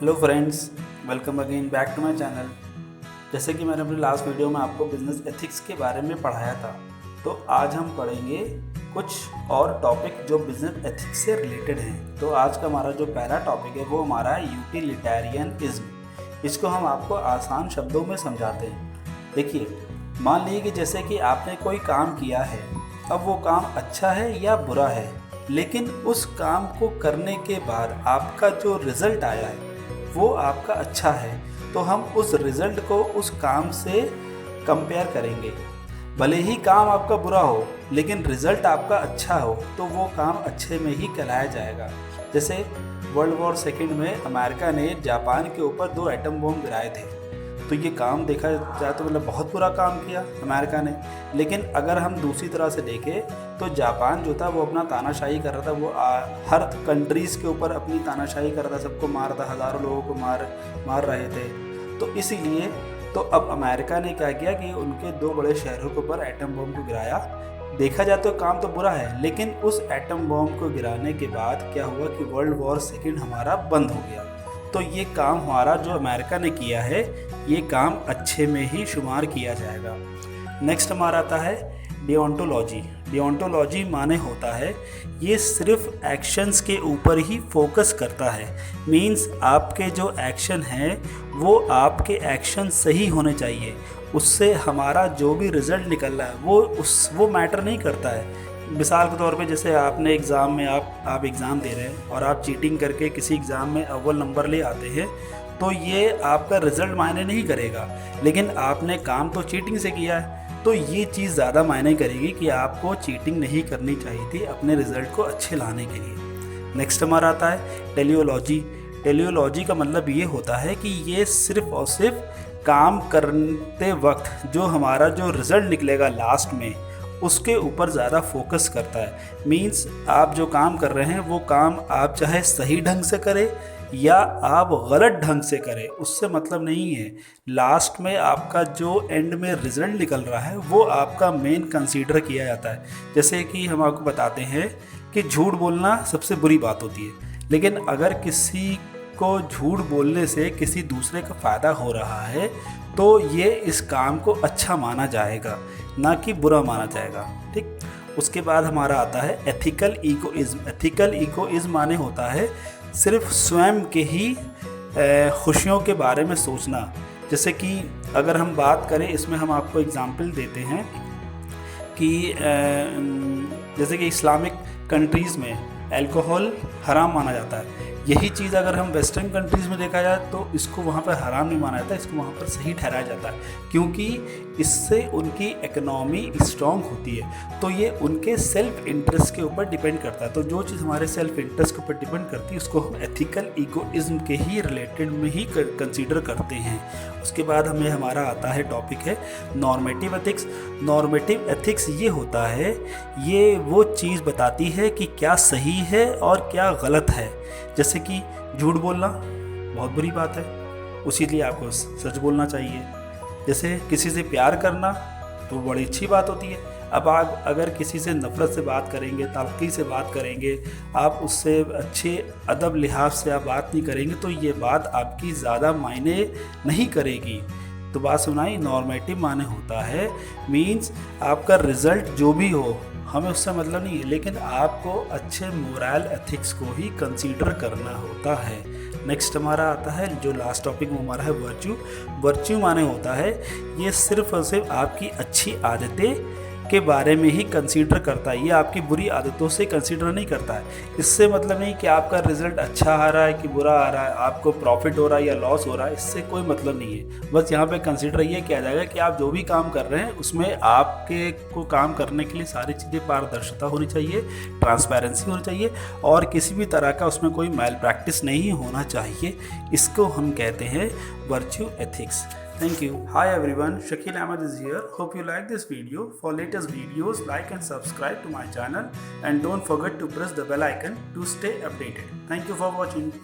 Hello friends, welcome again back to my channel. जैसे कि मैंने अपनी लास्ट वीडियो में आपको बिजनेस एथिक्स के बारे में पढ़ाया था, तो आज हम पढ़ेंगे कुछ और टॉपिक जो बिजनेस एथिक्स से रिलेटेड हैं। तो आज का हमारा जो पहला टॉपिक है वो हमारा है यूटिलिटेरियनिज्म। इसको हम आपको आसान शब्दों में समझाते हैं। देखिए, मान लीजिए कि जैसे कि आपने कोई काम किया है, अब वो काम अच्छा है या बुरा है, लेकिन उस काम को करने के बाद आपका जो रिज़ल्ट आया है वो आपका अच्छा है, तो हम उस रिज़ल्ट को उस काम से कंपेयर करेंगे। भले ही काम आपका बुरा हो लेकिन रिज़ल्ट आपका अच्छा हो तो वो काम अच्छे में ही कहलाया जाएगा। जैसे वर्ल्ड वॉर सेकेंड में अमेरिका ने जापान के ऊपर 2 एटम बम गिराए थे, तो ये काम देखा जाए तो मतलब बहुत बुरा काम किया अमेरिका ने। लेकिन अगर हम दूसरी तरह से देखें तो जापान जो था वो अपना तानाशाही कर रहा था, वो हर कंट्रीज़ के ऊपर अपनी तानाशाही कर रहा था, सबको मार रहा था, हज़ारों लोगों को मार रहे थे। तो इसीलिए तो अब अमेरिका ने क्या किया कि उनके 2 बड़े शहरों के ऊपर एटम बम को गिराया। देखा जाए तो काम तो बुरा है, लेकिन उस एटम बम को गिराने के बाद क्या हुआ कि वर्ल्ड वॉर सेकेंड हमारा बंद हो गया। तो ये काम हमारा जो अमेरिका ने किया है, ये काम अच्छे में ही शुमार किया जाएगा। नेक्स्ट हमारा आता है डिओंटोलॉजी। डिओंटोलॉजी माने होता है ये सिर्फ एक्शंस के ऊपर ही फोकस करता है। मींस आपके जो एक्शन हैं वो आपके एक्शन सही होने चाहिए, उससे हमारा जो भी रिज़ल्ट निकल रहा है वो मैटर नहीं करता है। मिसाल के तौर पे जैसे आपने एग्ज़ाम में आप एग्ज़ाम दे रहे हैं और आप चीटिंग करके किसी एग्ज़ाम में अव्वल नंबर ले आते हैं, तो ये आपका रिज़ल्ट मायने नहीं करेगा, लेकिन आपने काम तो चीटिंग से किया है, तो ये चीज़ ज़्यादा मायने करेगी कि आपको चीटिंग नहीं करनी चाहिए थी अपने रिज़ल्ट को अच्छे लाने के लिए। नेक्स्ट हमारा आता है टेलियोलॉजी। टेलियोलॉजी का मतलब ये होता है कि ये सिर्फ़ और सिर्फ काम करते वक्त जो हमारा जो रिज़ल्ट निकलेगा लास्ट में उसके ऊपर ज़्यादा फोकस करता है। मींस आप जो काम कर रहे हैं वो काम आप चाहे सही ढंग से करें या आप गलत ढंग से करें, उससे मतलब नहीं है। लास्ट में आपका जो एंड में रिज़ल्ट निकल रहा है वो आपका मेन कंसीडर किया जाता है। जैसे कि हम आपको बताते हैं कि झूठ बोलना सबसे बुरी बात होती है, लेकिन अगर किसी को झूठ बोलने से किसी दूसरे का फ़ायदा हो रहा है तो ये इस काम को अच्छा माना जाएगा, ना कि बुरा माना जाएगा। ठीक, उसके बाद हमारा आता है एथिकल ईगोइज्म। एथिकल ईगोइज्म माने होता है सिर्फ स्वयं के ही खुशियों के बारे में सोचना। जैसे कि अगर हम बात करें, इसमें हम आपको एग्जांपल देते हैं कि जैसे कि इस्लामिक कंट्रीज़ में अल्कोहल हराम माना जाता है। यही चीज़ अगर हम वेस्टर्न कंट्रीज़ में देखा जाए तो इसको वहाँ पर हराम नहीं माना जाता, इसको वहाँ पर सही ठहराया जाता है, क्योंकि इससे उनकी इकोनॉमी स्ट्रॉन्ग होती है। तो ये उनके सेल्फ इंटरेस्ट के ऊपर डिपेंड करता है। तो जो चीज़ हमारे सेल्फ इंटरेस्ट के ऊपर डिपेंड करती है उसको हम एथिकल ईगोइज्म के ही रिलेटेड में ही कंसीडर करते हैं। उसके बाद हमारा आता है टॉपिक है नॉर्मेटिव एथिक्स। नॉर्मेटिव एथिक्स ये होता है, ये वो चीज़ बताती है कि क्या सही है और क्या गलत है। जैसे कि झूठ बोलना बहुत बुरी बात है, उसी लिए आपको सच बोलना चाहिए। जैसे किसी से प्यार करना तो बड़ी अच्छी बात होती है। अब आप अगर किसी से नफ़रत से बात करेंगे, ताल्की से बात करेंगे, आप उससे अच्छे अदब लिहाज से आप बात नहीं करेंगे, तो ये बात आपकी ज़्यादा मायने नहीं करेगी। तो बात सुनाई, नॉर्मेटिव माने होता है मीन्स आपका रिज़ल्ट जो भी हो हमें उससे मतलब नहीं है, लेकिन आपको अच्छे मोरल एथिक्स को ही कंसीडर करना होता है। नेक्स्ट हमारा आता है जो लास्ट टॉपिक वो हमारा है वर्च्यू। वर्च्यू माने होता है ये सिर्फ और सिर्फ आपकी अच्छी आदतें के बारे में ही कंसीडर करता है, ये आपकी बुरी आदतों से कंसीडर नहीं करता है। इससे मतलब नहीं कि आपका रिज़ल्ट अच्छा आ रहा है कि बुरा आ रहा है, आपको प्रॉफिट हो रहा है या लॉस हो रहा है, इससे कोई मतलब नहीं है। बस यहाँ पे कंसीडर ये किया जाएगा कि आप जो भी काम कर रहे हैं उसमें आपके को काम करने के लिए सारी चीज़ें पारदर्शिता होनी चाहिए, ट्रांसपेरेंसी होनी चाहिए और किसी भी तरह का उसमें कोई मैल प्रैक्टिस नहीं होना चाहिए। इसको हम कहते हैं virtue ethics. Thank you. Hi everyone, Shakil Ahmed is here. Hope you like this video. For latest videos, like and subscribe to my channel and don't forget to press the bell icon to stay updated. Thank you for watching.